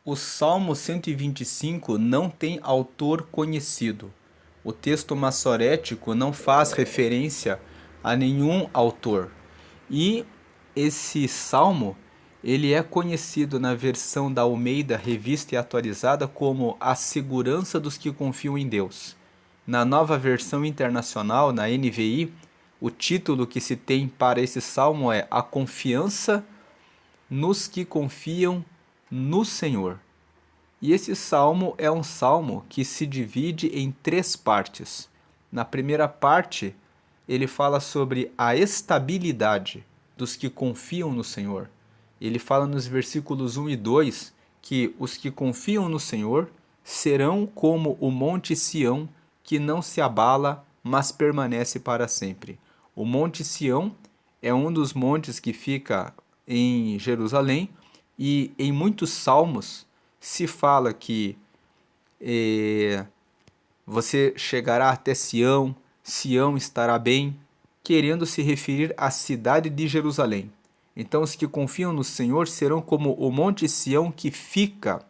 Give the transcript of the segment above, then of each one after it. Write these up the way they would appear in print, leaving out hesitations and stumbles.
O Salmo 125 não tem autor conhecido. O texto massorético não faz referência a nenhum autor. E esse salmo, ele é conhecido na versão da Almeida Revista e Atualizada como A Segurança dos que Confiam em Deus. Na nova versão internacional, na NVI, o título que se tem para esse salmo é A Confiança nos que Confiam no Senhor. E esse salmo é um salmo que se divide em três partes. Na primeira parte, ele fala sobre a estabilidade dos que confiam no Senhor. Ele fala nos versículos 1 e 2 que os que confiam no Senhor serão como o monte Sião, que não se abala, mas permanece para sempre. O monte Sião é um dos montes que fica em Jerusalém, e em muitos salmos se fala que você chegará até Sião, Sião estará bem, querendo se referir à cidade de Jerusalém. Então os que confiam no Senhor serão como o monte Sião que fica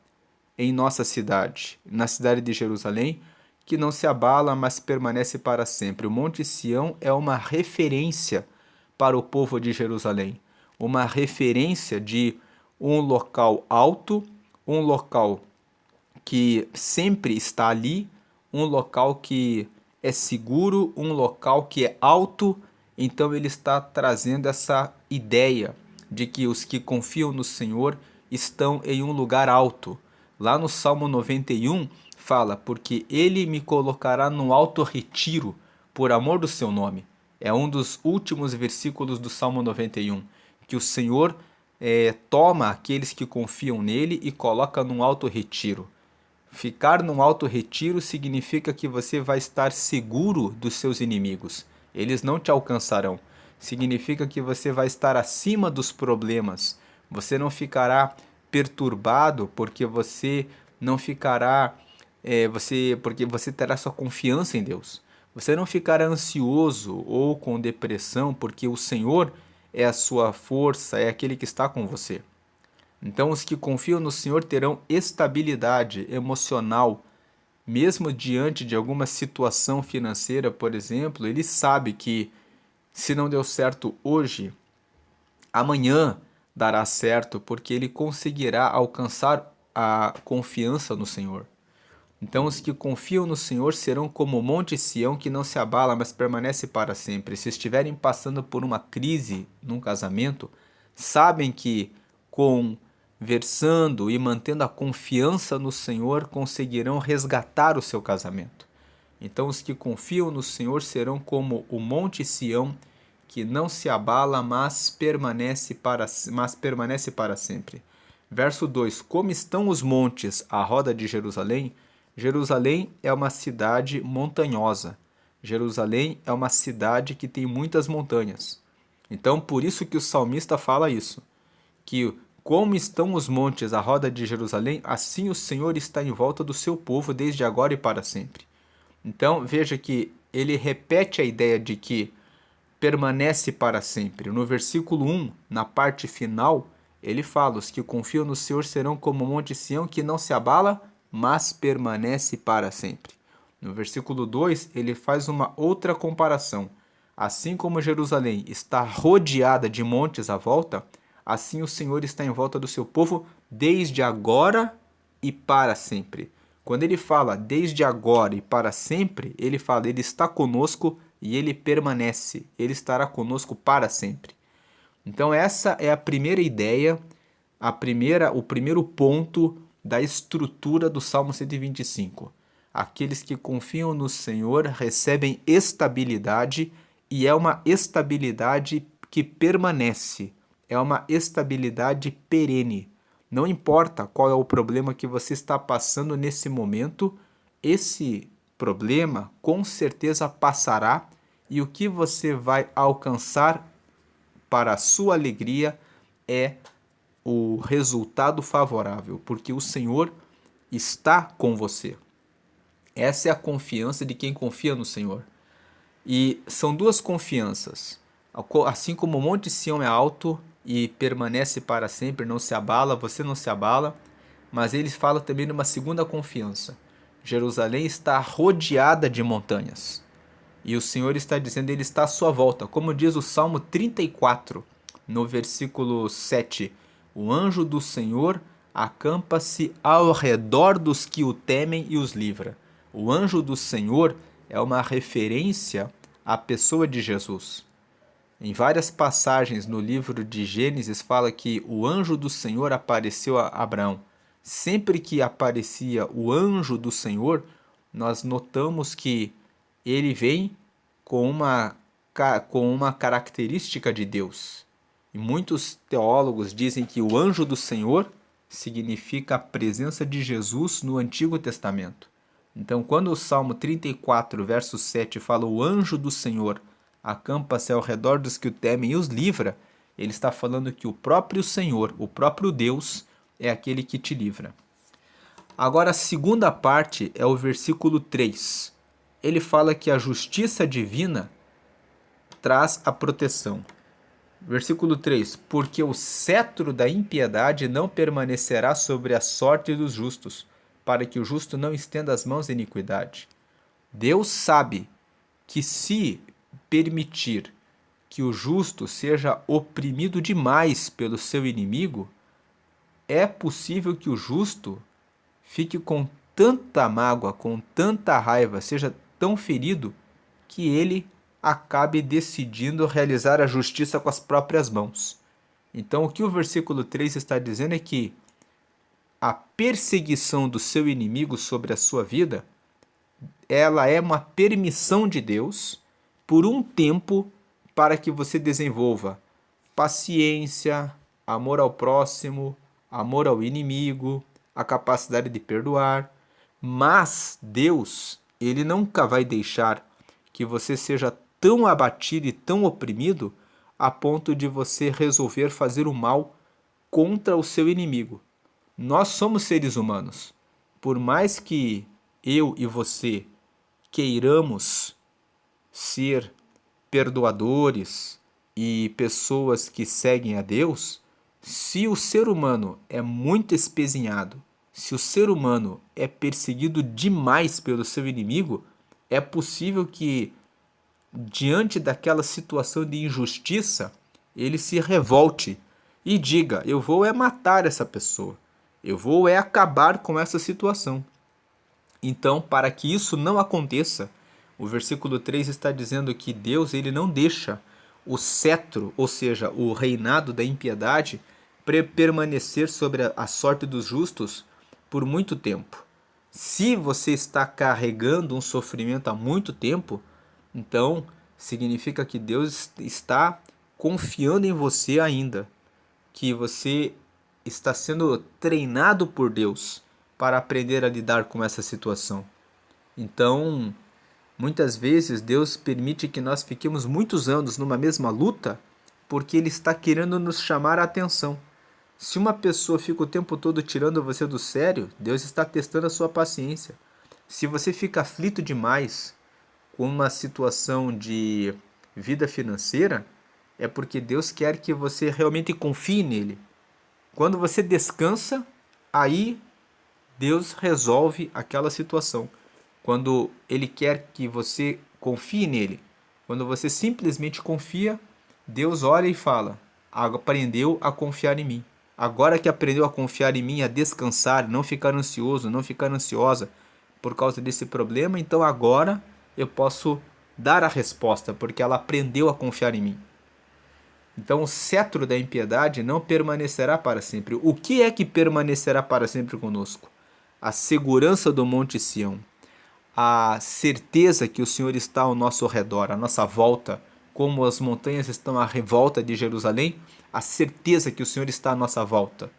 em nossa cidade, na cidade de Jerusalém, que não se abala, mas permanece para sempre. O monte Sião é uma referência para o povo de Jerusalém, uma referência de um local alto, um local que sempre está ali, um local que é seguro, um local que é alto. Então ele está trazendo essa ideia de que os que confiam no Senhor estão em um lugar alto. Lá no Salmo 91 fala: porque ele me colocará no alto retiro por amor do seu nome. É um dos últimos versículos do Salmo 91, que o Senhor toma aqueles que confiam nele e coloca num alto retiro. Ficar num alto retiro significa que você vai estar seguro dos seus inimigos. Eles não te alcançarão. Significa que você vai estar acima dos problemas. Você não ficará perturbado porque você não ficará porque você terá sua confiança em Deus. Você não ficará ansioso ou com depressão porque o Senhor é a sua força, é aquele que está com você. Então, os que confiam no Senhor terão estabilidade emocional, mesmo diante de alguma situação financeira, por exemplo. Ele sabe que se não deu certo hoje, amanhã dará certo, porque ele conseguirá alcançar a confiança no Senhor. Então, os que confiam no Senhor serão como o monte Sião, que não se abala, mas permanece para sempre. Se estiverem passando por uma crise num casamento, sabem que conversando e mantendo a confiança no Senhor conseguirão resgatar o seu casamento. Então, os que confiam no Senhor serão como o monte Sião, que não se abala, mas permanece para sempre. Verso 2: Como estão os montes à roda de Jerusalém? Jerusalém é uma cidade montanhosa. Jerusalém é uma cidade que tem muitas montanhas. Então, por isso que o salmista fala isso, que como estão os montes à roda de Jerusalém, assim o Senhor está em volta do seu povo desde agora e para sempre. Então, veja que ele repete a ideia de que permanece para sempre. No versículo 1, na parte final, ele fala: os que confiam no Senhor serão como o monte Sião, que não se abala, mas permanece para sempre. No versículo 2, ele faz uma outra comparação. Assim como Jerusalém está rodeada de montes à volta, assim o Senhor está em volta do seu povo desde agora e para sempre. Quando ele fala desde agora e para sempre, ele fala: ele está conosco e ele permanece, ele estará conosco para sempre. Então essa é a primeira ideia, o primeiro ponto da estrutura do Salmo 125. Aqueles que confiam no Senhor recebem estabilidade, e é uma estabilidade que permanece, é uma estabilidade perene. Não importa qual é o problema que você está passando nesse momento, esse problema com certeza passará, e o que você vai alcançar para a sua alegria é o resultado favorável, porque o Senhor está com você. Essa é a confiança de quem confia no Senhor. E são duas confianças. Assim como o Monte Sião é alto e permanece para sempre, não se abala, você não se abala. mas ele fala também de uma segunda confiança. Jerusalém está rodeada de montanhas. E o Senhor está dizendo, ele está à sua volta. Como diz o Salmo 34, no versículo 7. O anjo do Senhor acampa-se ao redor dos que o temem e os livra. O anjo do Senhor é uma referência à pessoa de Jesus. Em várias passagens no livro de Gênesis fala que o anjo do Senhor apareceu a Abraão. Sempre que aparecia o anjo do Senhor, nós notamos que ele vem com uma característica de Deus. E muitos teólogos dizem que o anjo do Senhor significa a presença de Jesus no Antigo Testamento. Então, quando o Salmo 34, verso 7 fala o anjo do Senhor acampa-se ao redor dos que o temem e os livra, ele está falando que o próprio Senhor, o próprio Deus, é aquele que te livra. Agora, a segunda parte é o versículo 3. Ele fala que a justiça divina traz a proteção. Versículo 3: Porque o cetro da impiedade não permanecerá sobre a sorte dos justos, para que o justo não estenda as mãos em iniquidade. Deus sabe que se permitir que o justo seja oprimido demais pelo seu inimigo, é possível que o justo fique com tanta mágoa, com tanta raiva, seja tão ferido, que ele acabe decidindo realizar a justiça com as próprias mãos. Então, o que o versículo 3 está dizendo é que a perseguição do seu inimigo sobre a sua vida, ela é uma permissão de Deus por um tempo para que você desenvolva paciência, amor ao próximo, amor ao inimigo, a capacidade de perdoar. Mas Deus, ele nunca vai deixar que você seja tão abatido e tão oprimido a ponto de você resolver fazer o mal contra o seu inimigo. Nós somos seres humanos. Por mais que eu e você queiramos ser perdoadores e pessoas que seguem a Deus, se o ser humano é muito espezinhado, se o ser humano é perseguido demais pelo seu inimigo, é possível que, diante daquela situação de injustiça, ele se revolte e diga: eu vou matar essa pessoa, eu vou acabar com essa situação. Então, para que isso não aconteça, o versículo 3 está dizendo que Deus, ele não deixa o cetro, ou seja, o reinado da impiedade, permanecer sobre a sorte dos justos por muito tempo. Se você está carregando um sofrimento há muito tempo, então significa que Deus está confiando em você ainda, que você está sendo treinado por Deus para aprender a lidar com essa situação. Então, muitas vezes Deus permite que nós fiquemos muitos anos numa mesma luta porque Ele está querendo nos chamar a atenção. Se uma pessoa fica o tempo todo tirando você do sério, Deus está testando a sua paciência. Se você fica aflito demais com uma situação de vida financeira, é porque Deus quer que você realmente confie nele. Quando você descansa, aí Deus resolve aquela situação. Quando Ele quer que você confie nele, quando você simplesmente confia, Deus olha e fala: aprendeu a confiar em mim. Agora que aprendeu a confiar em mim, a descansar, não ficar ansioso, não ficar ansiosa por causa desse problema, então agora eu posso dar a resposta, porque ela aprendeu a confiar em mim. Então o cetro da impiedade não permanecerá para sempre. O que é que permanecerá para sempre conosco? A segurança do Monte Sião, a certeza que o Senhor está ao nosso redor, à nossa volta, como as montanhas estão à revolta de Jerusalém, a certeza que o Senhor está à nossa volta.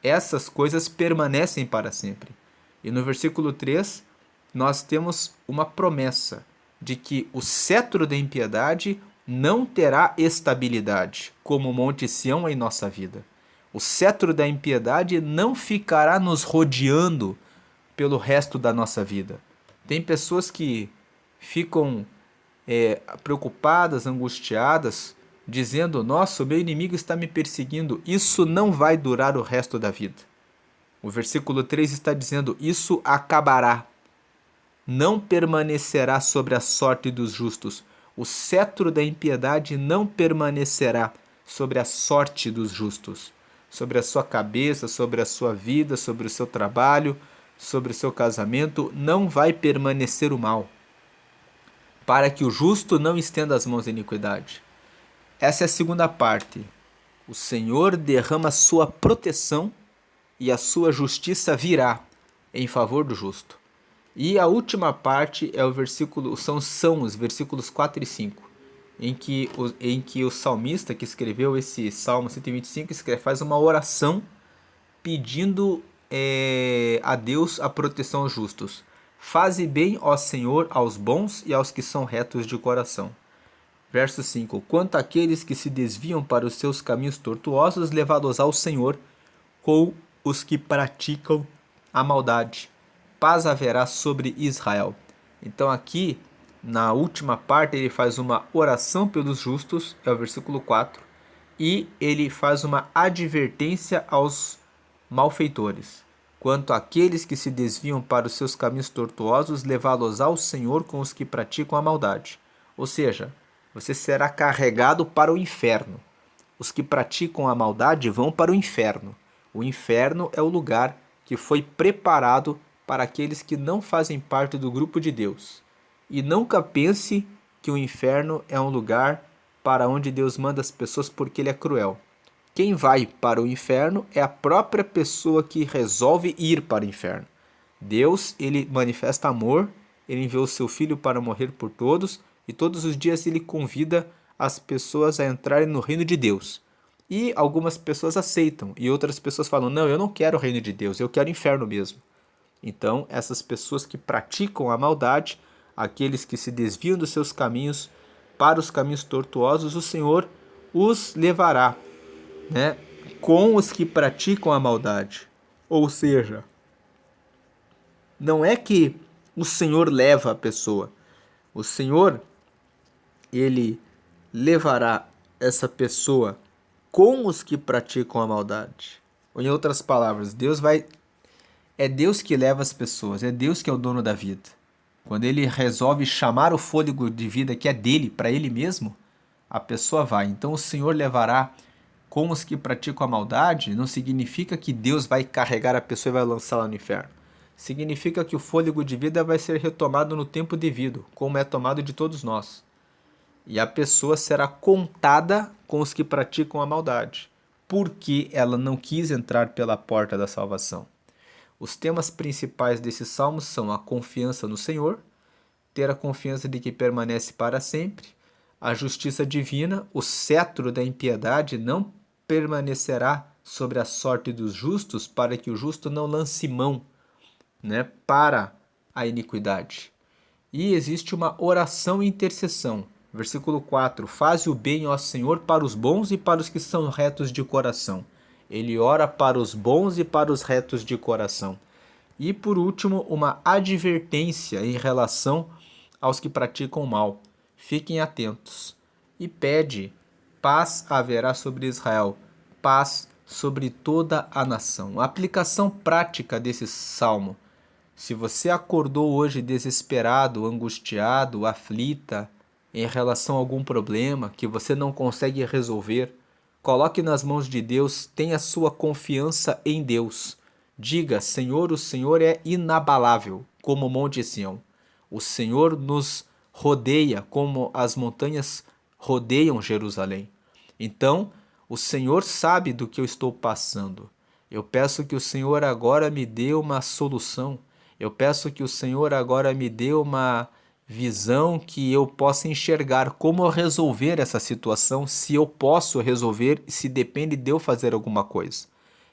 Essas coisas permanecem para sempre. E no versículo 3, nós temos uma promessa de que o cetro da impiedade não terá estabilidade, como o Monte Sião em nossa vida. O cetro da impiedade não ficará nos rodeando pelo resto da nossa vida. Tem pessoas que ficam preocupadas, angustiadas, dizendo: nossa, o meu inimigo está me perseguindo. Isso não vai durar o resto da vida. O versículo 3 está dizendo: isso acabará, não permanecerá sobre a sorte dos justos. O cetro da impiedade não permanecerá sobre a sorte dos justos, sobre a sua cabeça, sobre a sua vida, sobre o seu trabalho, sobre o seu casamento. Não vai permanecer o mal, para que o justo não estenda as mãos à iniquidade. Essa é a segunda parte. O Senhor derrama sua proteção e a sua justiça virá em favor do justo. E a última parte é o versículo, são os versículos 4 e 5, em que o salmista que escreveu esse Salmo 125 faz uma oração pedindo a Deus a proteção aos justos. Faze bem, ó Senhor, aos bons e aos que são retos de coração. Verso 5: quanto àqueles que se desviam para os seus caminhos tortuosos, levá-los ao Senhor, com os que praticam a maldade. Paz haverá sobre Israel. Então aqui, na última parte, ele faz uma oração pelos justos, é o versículo 4, e ele faz uma advertência aos malfeitores. Quanto àqueles que se desviam para os seus caminhos tortuosos, levá-los ao Senhor com os que praticam a maldade. Ou seja, você será carregado para o inferno. Os que praticam a maldade vão para o inferno. O inferno é o lugar que foi preparado para aqueles que não fazem parte do grupo de Deus. E nunca pense que o inferno é um lugar para onde Deus manda as pessoas porque ele é cruel. Quem vai para o inferno é a própria pessoa que resolve ir para o inferno. Deus, ele manifesta amor, ele enviou seu filho para morrer por todos e todos os dias ele convida as pessoas a entrarem no reino de Deus. E algumas pessoas aceitam e outras pessoas falam: não, eu não quero o reino de Deus, eu quero o inferno mesmo. Então, essas pessoas que praticam a maldade, aqueles que se desviam dos seus caminhos para os caminhos tortuosos, o Senhor os levará, né, com os que praticam a maldade. Ou seja, não é que o Senhor leva a pessoa. O Senhor, ele levará essa pessoa com os que praticam a maldade. Ou em outras palavras, é Deus que leva as pessoas, é Deus que é o dono da vida. Quando ele resolve chamar o fôlego de vida que é dele para ele mesmo, a pessoa vai. Então o Senhor levará com os que praticam a maldade, não significa que Deus vai carregar a pessoa e vai lançá-la no inferno. Significa que o fôlego de vida vai ser retomado no tempo devido, como é tomado de todos nós. E a pessoa será contada com os que praticam a maldade, porque ela não quis entrar pela porta da salvação. Os temas principais desses salmos são a confiança no Senhor, ter a confiança de que permanece para sempre, a justiça divina, o cetro da impiedade não permanecerá sobre a sorte dos justos, para que o justo não lance mão, né, para a iniquidade. E existe uma oração e intercessão. Versículo 4: faze o bem, ó Senhor, para os bons e para os que são retos de coração. Ele ora para os bons e para os retos de coração. E por último, uma advertência em relação aos que praticam o mal. Fiquem atentos. E pede: paz haverá sobre Israel, paz sobre toda a nação. A aplicação prática desse salmo: se você acordou hoje desesperado, angustiado, aflita em relação a algum problema que você não consegue resolver, coloque nas mãos de Deus, tenha sua confiança em Deus. Diga: Senhor, o Senhor é inabalável, como o Monte Sião. O Senhor nos rodeia como as montanhas rodeiam Jerusalém. Então, o Senhor sabe do que eu estou passando. Eu peço que o Senhor agora me dê uma solução. Eu peço que o Senhor agora me dê uma visão que eu possa enxergar como resolver essa situação, se eu posso resolver, se depende de eu fazer alguma coisa.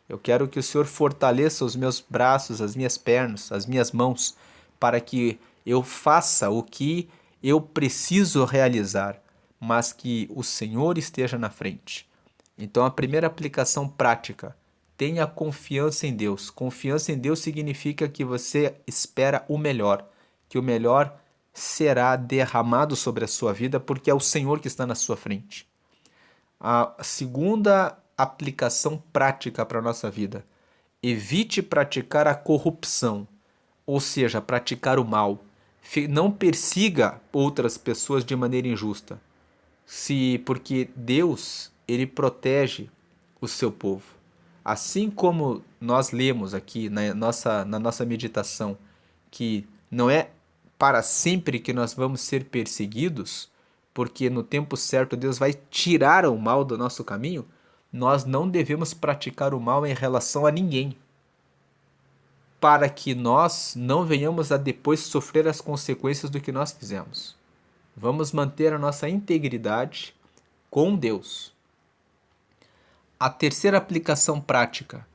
Eu quero que o Senhor fortaleça os meus braços, as minhas pernas, as minhas mãos, para que eu faça o que eu preciso realizar, mas que o Senhor esteja na frente. Então, a primeira aplicação prática: tenha confiança em Deus. Confiança em Deus significa que você espera o melhor, que o melhor será derramado sobre a sua vida, porque é o Senhor que está na sua frente. A segunda aplicação prática para a nossa vida Evite praticar a corrupção, ou seja, praticar o mal. Não persiga outras pessoas de maneira injusta. Porque Deus, ele protege o seu povo. Assim como nós lemos aqui na nossa meditação, que não é para sempre que nós vamos ser perseguidos, porque no tempo certo Deus vai tirar o mal do nosso caminho, nós não devemos praticar o mal em relação a ninguém, para que nós não venhamos a depois sofrer as consequências do que nós fizemos. Vamos manter a nossa integridade com Deus. A terceira aplicação prática,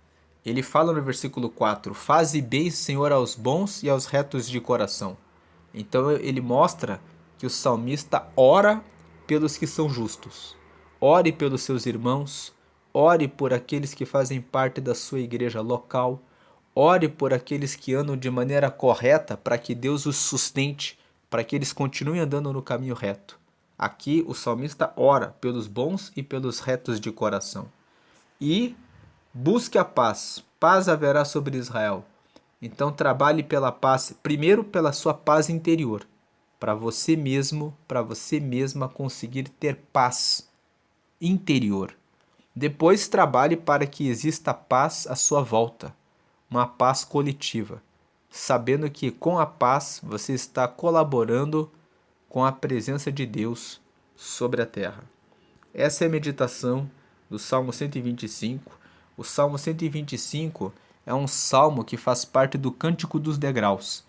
ele fala no versículo 4: Faze bem, Senhor, aos bons e aos retos de coração. Então ele mostra que o salmista ora pelos que são justos. Ore pelos seus irmãos, ore por aqueles que fazem parte da sua igreja local, ore por aqueles que andam de maneira correta para que Deus os sustente, para que eles continuem andando no caminho reto. Aqui o salmista ora pelos bons e pelos retos de coração. E busque a paz, paz haverá sobre Israel. Então trabalhe pela paz, primeiro pela sua paz interior, para você mesmo, para você mesma conseguir ter paz interior. Depois trabalhe para que exista paz à sua volta, uma paz coletiva, sabendo que com a paz você está colaborando com a presença de Deus sobre a terra. Essa é a meditação do Salmo 125. O Salmo 125 é um salmo que faz parte do Cântico dos Degraus,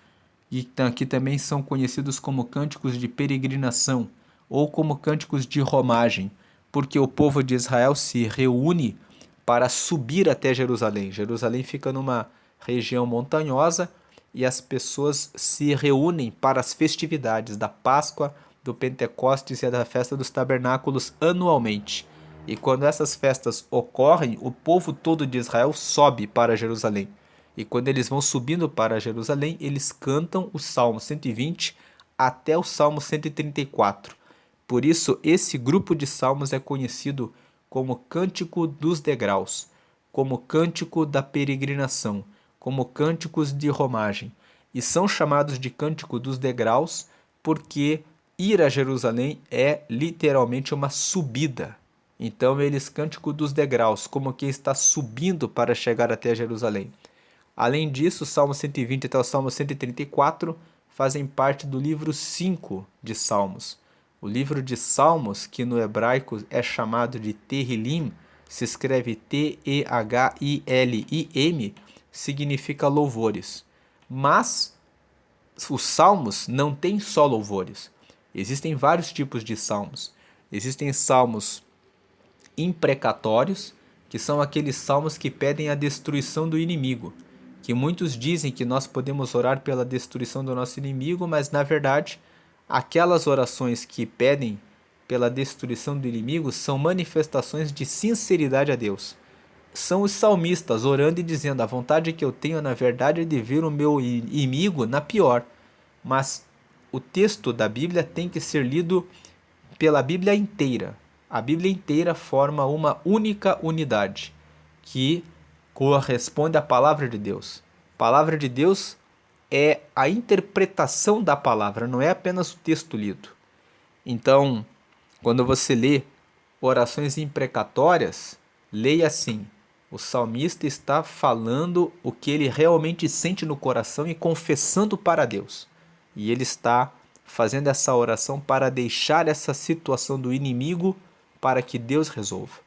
e que também são conhecidos como cânticos de peregrinação ou como cânticos de romagem, porque o povo de Israel se reúne para subir até Jerusalém. Jerusalém fica numa região montanhosa e as pessoas se reúnem para as festividades da Páscoa, do Pentecostes e da Festa dos Tabernáculos anualmente. E quando essas festas ocorrem, o povo todo de Israel sobe para Jerusalém. E quando eles vão subindo para Jerusalém, eles cantam o Salmo 120 até o Salmo 134. Por isso, esse grupo de salmos é conhecido como Cântico dos Degraus, como Cântico da Peregrinação, como Cânticos de Romagem. E são chamados de Cântico dos Degraus porque ir a Jerusalém é literalmente uma subida. Então eles Cântico dos Degraus, como quem está subindo para chegar até Jerusalém. Além disso, o Salmo 120 até o Salmo 134 fazem parte do livro 5 de Salmos. O livro de Salmos, que no hebraico é chamado de Tehillim, se escreve T-E-H-I-L-I-M, significa louvores. Mas os salmos não têm só louvores. Existem vários tipos de salmos. Existem salmos imprecatórios, que são aqueles salmos que pedem a destruição do inimigo, que muitos dizem que nós podemos orar pela destruição do nosso inimigo, mas na verdade, aquelas orações que pedem pela destruição do inimigo são manifestações de sinceridade a Deus. São os salmistas orando e dizendo: a vontade que eu tenho na verdade é de ver o meu inimigo na pior. Mas o texto da Bíblia tem que ser lido pela Bíblia inteira. A Bíblia inteira forma uma única unidade, que corresponde à palavra de Deus. A palavra de Deus é a interpretação da palavra, não é apenas o texto lido. Então, quando você lê orações imprecatórias, leia assim: o salmista está falando o que ele realmente sente no coração e confessando para Deus. E ele está fazendo essa oração para deixar essa situação do inimigo para que Deus resolva.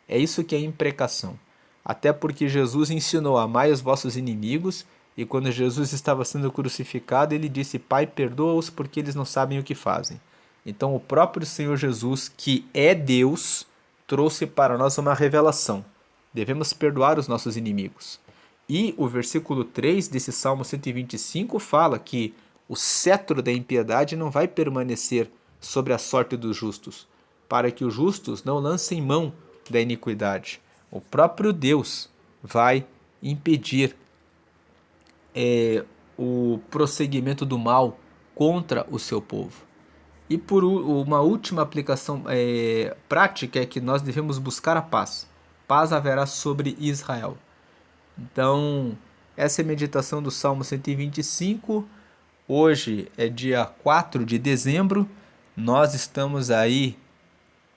É isso que é imprecação. Até porque Jesus ensinou: amai os vossos inimigos, e quando Jesus estava sendo crucificado, ele disse: Pai, perdoa-os porque eles não sabem o que fazem. Então o próprio Senhor Jesus, que é Deus, trouxe para nós uma revelação. Devemos perdoar os nossos inimigos. E o versículo 3 desse Salmo 125 fala que o cetro da impiedade não vai permanecer sobre a sorte dos justos, para que os justos não lancem mão da iniquidade. O próprio Deus vai impedir o prosseguimento do mal contra o seu povo. E por uma última aplicação prática é que nós devemos buscar a paz. Paz haverá sobre Israel. Então, essa é a meditação do Salmo 125. Hoje é dia 4 de dezembro. Nós estamos aí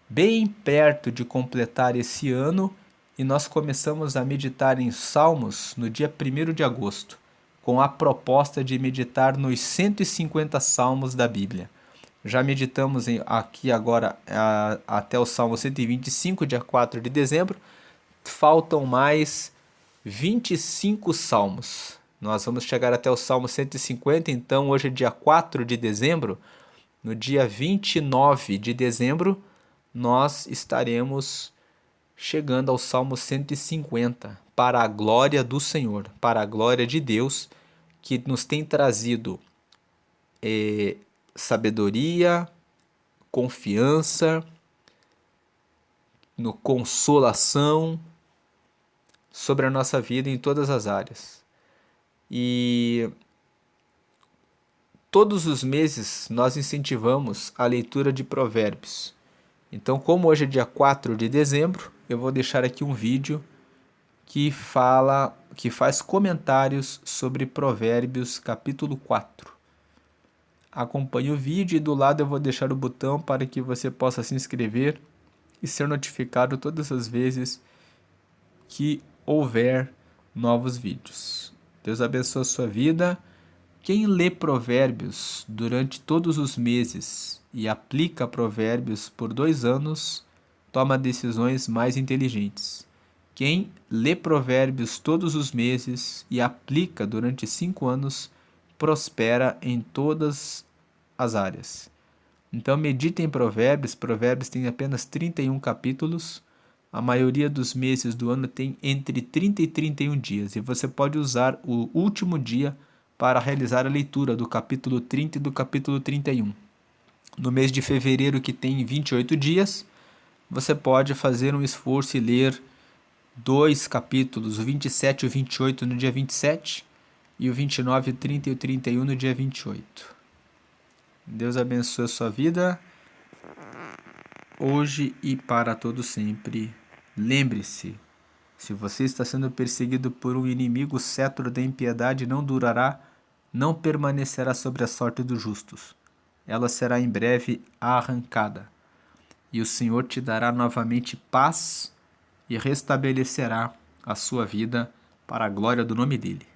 bem perto de completar esse ano e nós começamos a meditar em Salmos no dia 1º de agosto, com a proposta de meditar nos 150 Salmos da Bíblia. Já meditamos aqui agora até o Salmo 125, dia 4 de dezembro. Faltam mais 25 salmos. Nós vamos chegar até o Salmo 150, então hoje é dia 4 de dezembro. No dia 29 de dezembro, nós estaremos chegando ao Salmo 150, para a glória do Senhor, para a glória de Deus, que nos tem trazido sabedoria, confiança, consolação sobre a nossa vida em todas as áreas. E todos os meses nós incentivamos a leitura de provérbios. Então, como hoje é dia 4 de dezembro, eu vou deixar aqui um vídeo que faz comentários sobre Provérbios capítulo 4. Acompanhe o vídeo e do lado eu vou deixar o botão para que você possa se inscrever e ser notificado todas as vezes que houver novos vídeos. Deus abençoe a sua vida. Quem lê Provérbios durante todos os meses e aplica Provérbios por 2 anos, toma decisões mais inteligentes. Quem lê Provérbios todos os meses e aplica durante 5 anos, prospera em todas as áreas. Então medite em Provérbios. Provérbios tem apenas 31 capítulos. A maioria dos meses do ano tem entre 30 e 31 dias. E você pode usar o último dia para realizar a leitura do capítulo 30 e do capítulo 31. No mês de fevereiro, que tem 28 dias, você pode fazer um esforço e ler 2 capítulos, o 27 e o 28 no dia 27, e o 29, o 30 e o 31 no dia 28. Deus abençoe a sua vida, hoje e para todo sempre. Lembre-se, se você está sendo perseguido por um inimigo, o cetro da impiedade não durará, não permanecerá sobre a sorte dos justos. Ela será em breve arrancada. E o Senhor te dará novamente paz e restabelecerá a sua vida para a glória do nome dele.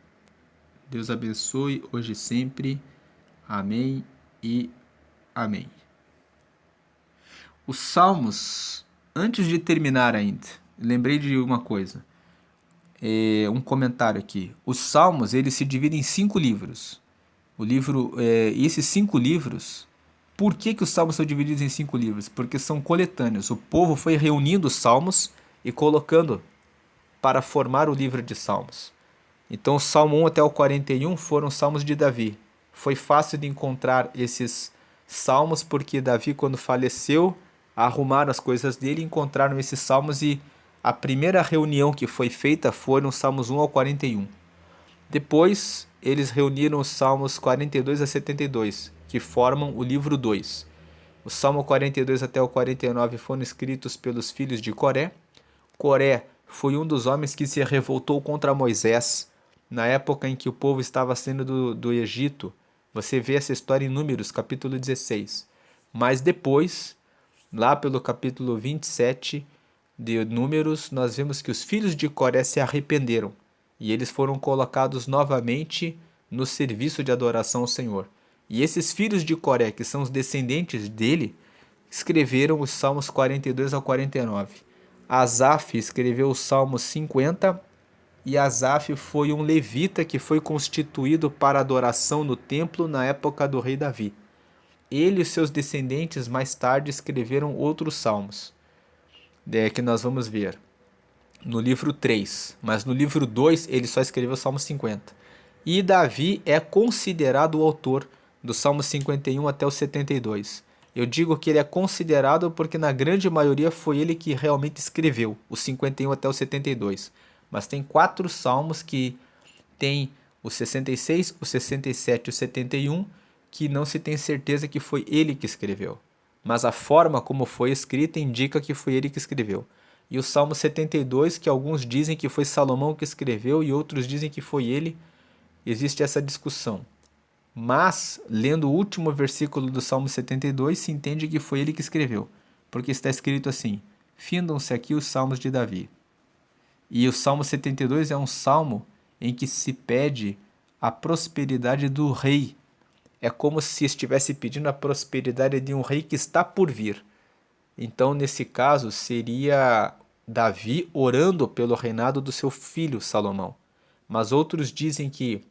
Deus abençoe hoje e sempre. Amém e amém. Os Salmos, antes de terminar ainda, lembrei de uma coisa. Um comentário aqui. Os Salmos, eles se dividem em 5 livros. Esses 5 livros, por que os Salmos são divididos em 5 livros? Porque são coletâneos. O povo foi reunindo os Salmos e colocando para formar o livro de Salmos. Então, o Salmo 1 até o 41 foram Salmos de Davi. Foi fácil de encontrar esses Salmos porque Davi, quando faleceu, arrumaram as coisas dele, encontraram esses Salmos e a primeira reunião que foi feita foram os Salmos 1 ao 41. Depois, eles reuniram os Salmos 42 a 72, que formam o livro 2. O Salmo 42 até o 49 foram escritos pelos filhos de Coré. Coré foi um dos homens que se revoltou contra Moisés na época em que o povo estava saindo do Egito. Você vê essa história em Números, capítulo 16. Mas depois, lá pelo capítulo 27 de Números, nós vemos que os filhos de Coré se arrependeram e eles foram colocados novamente no serviço de adoração ao Senhor. E esses filhos de Coré, que são os descendentes dele, escreveram os Salmos 42 ao 49. Asaf escreveu os Salmos 50, e Asaf foi um levita que foi constituído para adoração no templo na época do rei Davi. Ele e seus descendentes mais tarde escreveram outros salmos, que nós vamos ver no livro 3, mas no livro 2 ele só escreveu o Salmo 50. E Davi é considerado o autor do Salmo 51 até o 72. Eu digo que ele é considerado porque na grande maioria foi ele que realmente escreveu, o 51 até o 72. Mas tem 4 salmos que tem o 66, o 67 e o 71 que não se tem certeza que foi ele que escreveu. Mas a forma como foi escrita indica que foi ele que escreveu. e o Salmo 72, que alguns dizem que foi Salomão que escreveu e outros dizem que foi ele. Existe essa discussão. Mas, lendo o último versículo do Salmo 72, se entende que foi ele que escreveu, porque está escrito assim: findam-se aqui os salmos de Davi. E o Salmo 72 é um salmo em que se pede a prosperidade do rei. É como se estivesse pedindo a prosperidade de um rei que está por vir. Então, nesse caso, seria Davi orando pelo reinado do seu filho Salomão. Mas outros dizem que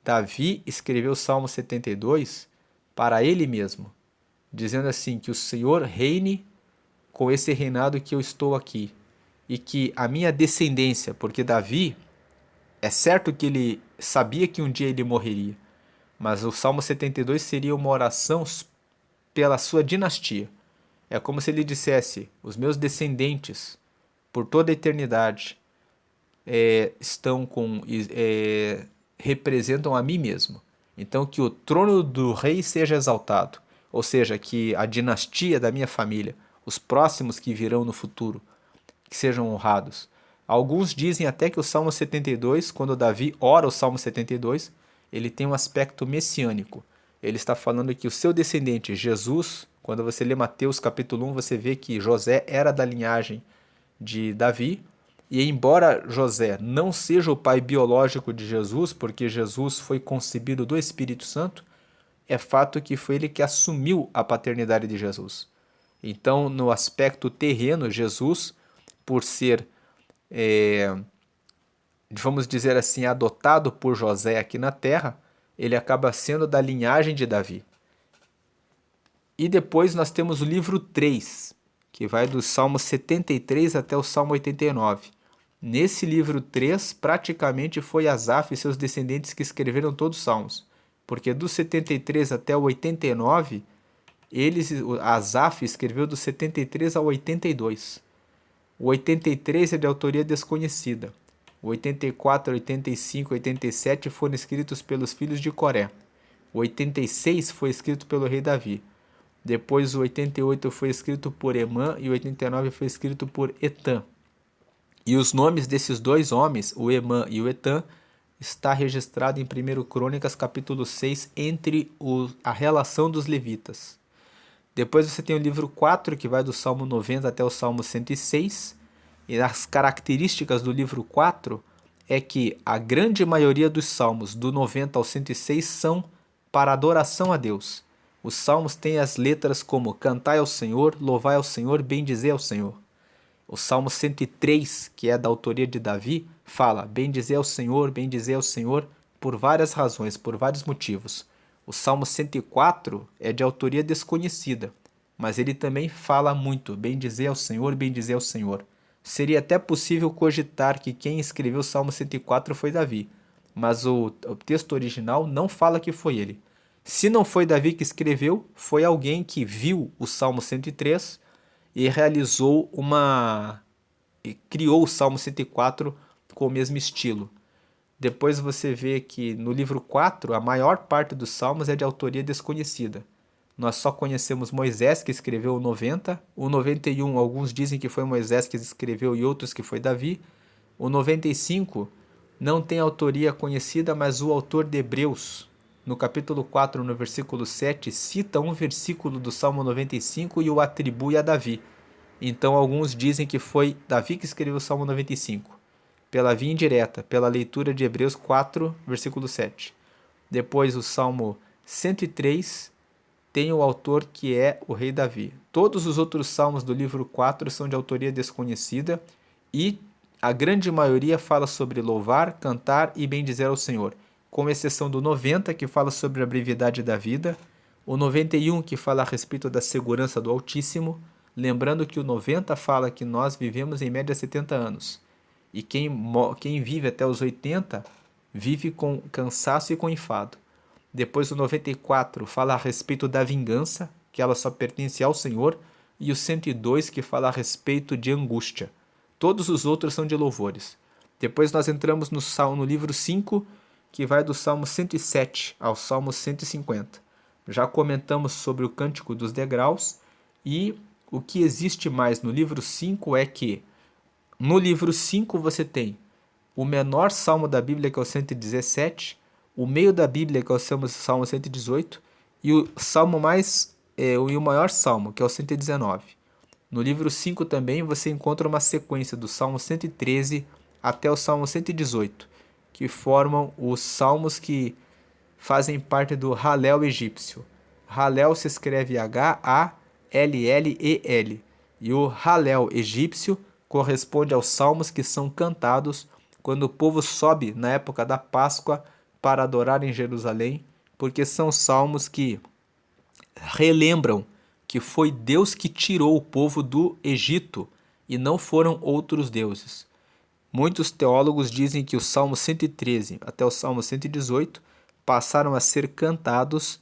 Davi escreveu o Salmo 72 para ele mesmo, dizendo assim: que o Senhor reine com esse reinado que eu estou aqui, e que a minha descendência, porque Davi, é certo que ele sabia que um dia ele morreria, mas o Salmo 72 seria uma oração pela sua dinastia. É como se ele dissesse: os meus descendentes, por toda a eternidade, estão representam a mim mesmo. Então que o trono do rei seja exaltado, ou seja, que a dinastia da minha família, os próximos que virão no futuro, que sejam honrados. Alguns dizem até que o Salmo 72, quando Davi ora o Salmo 72, ele tem um aspecto messiânico. Ele está falando que o seu descendente, Jesus, quando você lê Mateus capítulo 1, você vê que José era da linhagem de Davi, e embora José não seja o pai biológico de Jesus, porque Jesus foi concebido do Espírito Santo, é fato que foi ele que assumiu a paternidade de Jesus. Então, no aspecto terreno, Jesus, por ser, vamos dizer assim, adotado por José aqui na terra, ele acaba sendo da linhagem de Davi. E depois nós temos o livro 3, que vai do Salmo 73 até o Salmo 89. Nesse livro 3, praticamente foi Asaf e seus descendentes que escreveram todos os salmos, porque do 73 até o 89, Asaf escreveu do 73 ao 82. O 83 é de autoria desconhecida. O 84, 85 e 87 foram escritos pelos filhos de Coré. O 86 foi escrito pelo rei Davi. Depois o 88 foi escrito por Emã e o 89 foi escrito por Etã. E os nomes desses dois homens, o Emã e o Etã, está registrado em 1 Crônicas capítulo 6, entre a relação dos levitas. Depois você tem o livro 4, que vai do Salmo 90 até o Salmo 106. E as características do livro 4 é que a grande maioria dos salmos, do 90 ao 106, são para adoração a Deus. Os salmos têm as letras como cantai ao Senhor, louvai ao Senhor, bendizei ao Senhor. O Salmo 103, que é da autoria de Davi, fala bendizei ao Senhor, por várias razões, por vários motivos. O Salmo 104 é de autoria desconhecida, mas ele também fala muito, bendizei ao Senhor, bendizei ao Senhor. Seria até possível cogitar que quem escreveu o Salmo 104 foi Davi, mas o texto original não fala que foi ele. Se não foi Davi que escreveu, foi alguém que viu o Salmo 103 e realizou e criou o Salmo 104 com o mesmo estilo. Depois você vê que no livro 4, a maior parte dos salmos é de autoria desconhecida. Nós só conhecemos Moisés, que escreveu o 90. O 91, alguns dizem que foi Moisés que escreveu e outros que foi Davi. O 95 não tem autoria conhecida, mas o autor de Hebreus, no capítulo 4, no versículo 7, cita um versículo do Salmo 95 e o atribui a Davi. Então alguns dizem que foi Davi que escreveu o Salmo 95, pela via indireta, pela leitura de Hebreus 4, versículo 7. Depois o Salmo 103 tem o autor que é o rei Davi. Todos os outros salmos do livro 4 são de autoria desconhecida e a grande maioria fala sobre louvar, cantar e bendizer ao Senhor, com exceção do 90, que fala sobre a brevidade da vida, o 91, que fala a respeito da segurança do Altíssimo, lembrando que o 90 fala que nós vivemos em média 70 anos, e quem vive até os 80 vive com cansaço e com enfado. Depois o 94 fala a respeito da vingança, que ela só pertence ao Senhor, e o 102 que fala a respeito de angústia. Todos os outros são de louvores. Depois nós entramos no livro 5, que vai do Salmo 107 ao Salmo 150. Já comentamos sobre o Cântico dos Degraus, e o que existe mais no livro 5 é que no livro 5 você tem o menor salmo da Bíblia, que é o 117, o meio da Bíblia, que é o salmo 118, e o salmo e o maior salmo, que é o 119. No livro 5 também você encontra uma sequência do salmo 113 até o salmo 118, que formam os salmos que fazem parte do Halel egípcio. Halel se escreve H-A-L-L-E-L. E o Halel egípcio corresponde aos salmos que são cantados quando o povo sobe na época da Páscoa para adorar em Jerusalém, porque são salmos que relembram que foi Deus que tirou o povo do Egito e não foram outros deuses. Muitos teólogos dizem que o Salmo 113 até o Salmo 118 passaram a ser cantados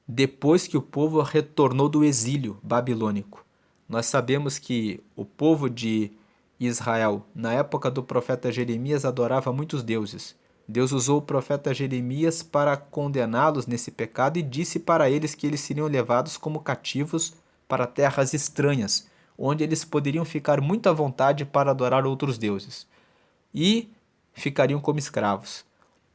depois que o povo retornou do exílio babilônico. Nós sabemos que o povo de Israel, na época do profeta Jeremias, adorava muitos deuses. Deus usou o profeta Jeremias para condená-los nesse pecado e disse para eles que eles seriam levados como cativos para terras estranhas, onde eles poderiam ficar muito à vontade para adorar outros deuses. E ficariam como escravos.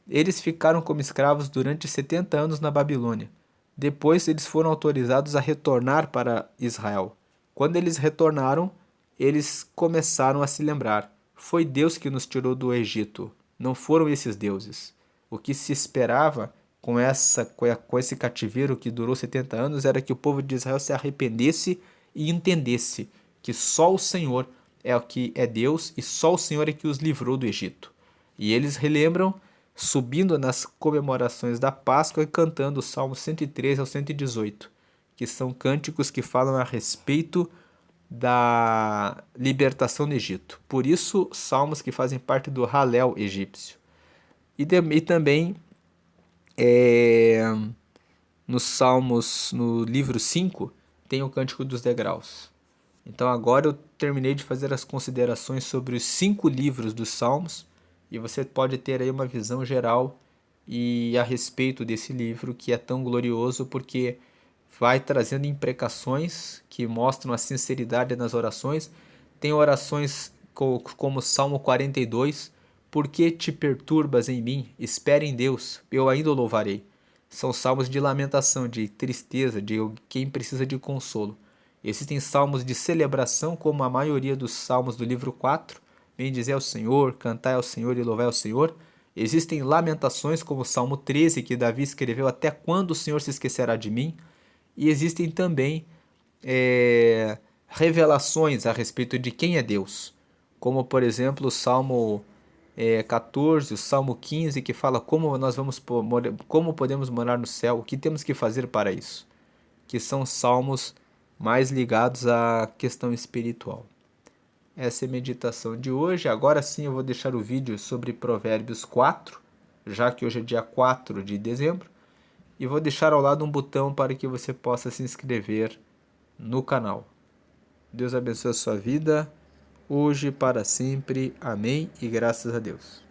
Eles ficaram como escravos durante 70 anos na Babilônia. Depois eles foram autorizados a retornar para Israel. Quando eles retornaram, eles começaram a se lembrar: foi Deus que nos tirou do Egito, não foram esses deuses. O que se esperava com esse cativeiro que durou 70 anos era que o povo de Israel se arrependesse e entendesse que só o Senhor é o que é Deus e só o Senhor é que os livrou do Egito. E eles relembram subindo nas comemorações da Páscoa e cantando o Salmo 113 ao 118, que são cânticos que falam a respeito da libertação do Egito. Por isso, salmos que fazem parte do Halel egípcio. E também nos Salmos, no livro 5, tem o Cântico dos Degraus. Então agora eu terminei de fazer as considerações sobre os 5 livros dos Salmos e você pode ter aí uma visão geral e a respeito desse livro que é tão glorioso porque vai trazendo imprecações que mostram a sinceridade nas orações. Tem orações como o Salmo 42, por que te perturbas em mim? Espere em Deus, eu ainda o louvarei. São salmos de lamentação, de tristeza, de quem precisa de consolo. Existem salmos de celebração, como a maioria dos salmos do livro 4, bendizei ao Senhor, cantai ao Senhor e louvai ao Senhor. Existem lamentações, como o Salmo 13, que Davi escreveu, até quando o Senhor se esquecerá de mim? E existem também revelações a respeito de quem é Deus, como por exemplo o Salmo 14, o Salmo 15, que fala como podemos morar no céu, o que temos que fazer para isso, que são salmos mais ligados à questão espiritual. Essa é a meditação de hoje. Agora sim eu vou deixar o vídeo sobre Provérbios 4, já que hoje é dia 4 de dezembro, e vou deixar ao lado um botão para que você possa se inscrever no canal. Deus abençoe a sua vida, hoje e para sempre. Amém e graças a Deus.